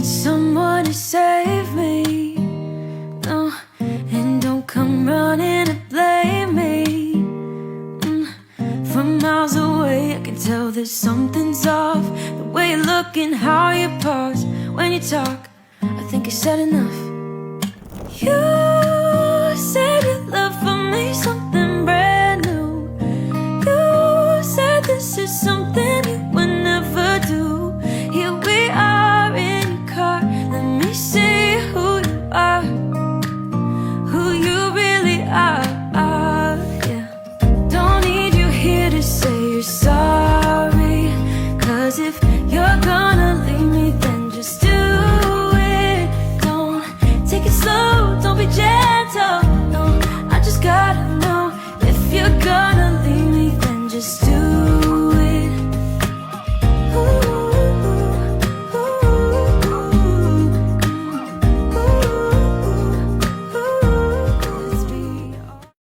need someone to save me. No, and don't come running to blame me. From miles away I can tell that something's off. The way you look and how you pause when you talk, I think I said enough.